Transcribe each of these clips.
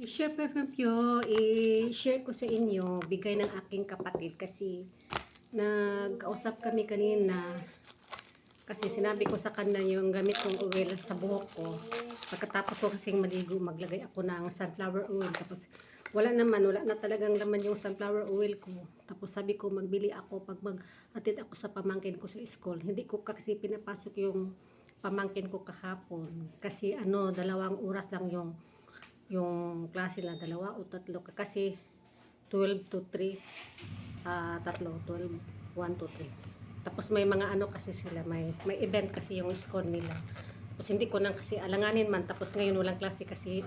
I-share perfume i-share ko sa inyo, bigay ng aking kapatid kasi nagkausap kami kanina kasi sinabi ko sa kanya yung gamit kong oil sa buhok ko. Pagkatapos ko kasing maligo, maglagay ako ng sunflower oil. Tapos wala na talagang laman yung sunflower oil ko. Tapos sabi ko magbili ako pag mag-atid ako sa pamangkin ko sa school. Hindi ko kasi pinapasok yung pamangkin ko kahapon kasi 2 oras lang yung klase lang, 2 o 3 kasi 12 to 3 tatlo, 12, 1 to 3. Tapos may mga kasi sila, may event kasi yung school nila. Tapos hindi ko nang kasi alanganin man, tapos ngayon walang klase kasi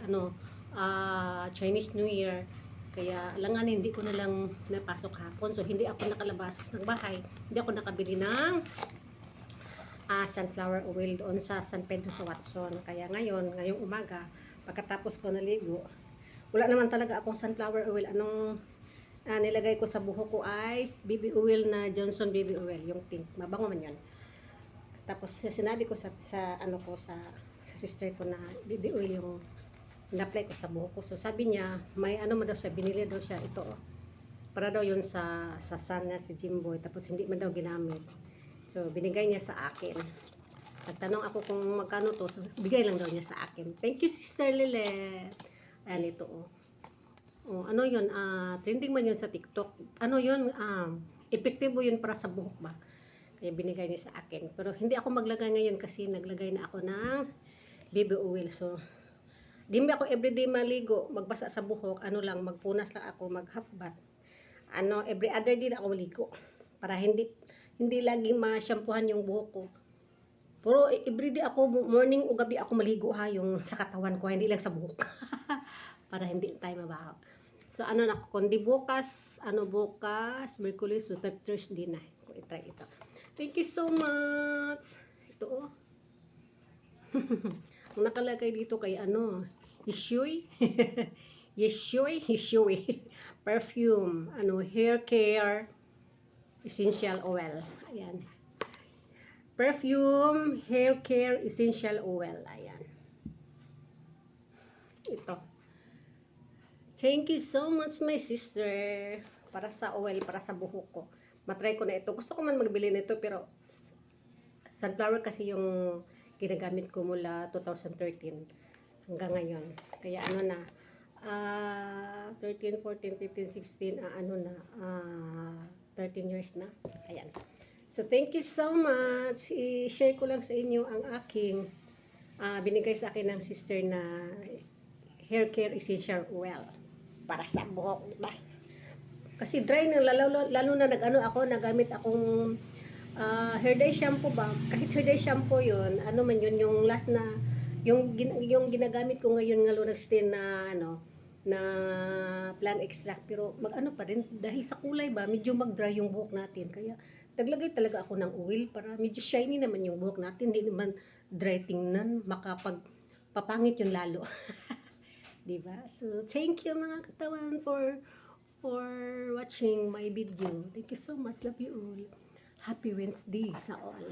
Chinese New Year. Kaya alanganin, hindi ko na lang napasok hapon. So hindi ako nakalabas ng bahay. Hindi ako nakabili ng sunflower oil doon sa San Pedro sa Watson. Kaya ngayong umaga, pagkatapos ko naligo, wala naman talaga akong sunflower oil. Anong nilagay ko sa buhok ko ay baby oil na Johnson baby oil, yung pink. Mabango man yan. Tapos sinabi ko sa sister ko na baby oil yung na-apply ko sa buhok ko. So sabi niya, may daw siya, binili daw siya ito. Para daw yun sa son niya si Jimboy. Tapos hindi man daw ginamit. So binigay niya sa akin. Nagtanong ako kung magkano to. So, bigay lang daw niya sa akin. Thank you, Sister Lilet. Ayan, ito ano yun? Trending man yun sa TikTok. Ano yun? Epektibo yun para sa buhok ba? Kaya binigay niya sa akin. Pero hindi ako maglagay ngayon kasi naglagay na ako ng baby oil. So, di ba ako everyday maligo, magbasa sa buhok, magpunas lang ako, mag-half bath. Every other day na ako maligo. Para hindi laging ma-shampoohan yung buhok ko. Pero everyday ako, morning o gabi ako maligo yung sa katawan ko, hindi lang sa buhok. Para hindi tayo mabaho. So kundi bukas, Merkulis, so Thursday na. Ko i-try ito. Thank you so much. Ito Ang nakalagay dito kay Yeshui. Yeshui. Perfume, hair care essential oil. Ayan. Perfume, hair care, essential oil. Ayan. Ito. Thank you so much, my sister. Para sa oil, para sa buhok ko. Matry ko na ito. Gusto ko man magbili nito, pero sunflower kasi yung ginagamit ko mula 2013 hanggang ngayon. Kaya 13, 14, 15, 16, 13 years na. Ayan. So, thank you so much. I-share ko lang sa inyo ang aking binigay sa akin ng sister na hair care essential oil para sa buhok, diba? Kasi dry na, lalo na nagamit akong hair dye shampoo ba? Kahit hair dye shampoo yun, man yun, yung last na, yung ginagamit ko ngayon nga Lunasten na plant extract, pero pa rin, dahil sa kulay ba, medyo mag-dry yung buhok natin. Kaya naglagay talaga ako ng oil para medyo shiny naman yung buhok natin, hindi naman dry tingnan, makapagpapangit yung lalo. Diba? So, thank you mga katawan for watching my video. Thank you so much. Love you all. Happy Wednesday sa all.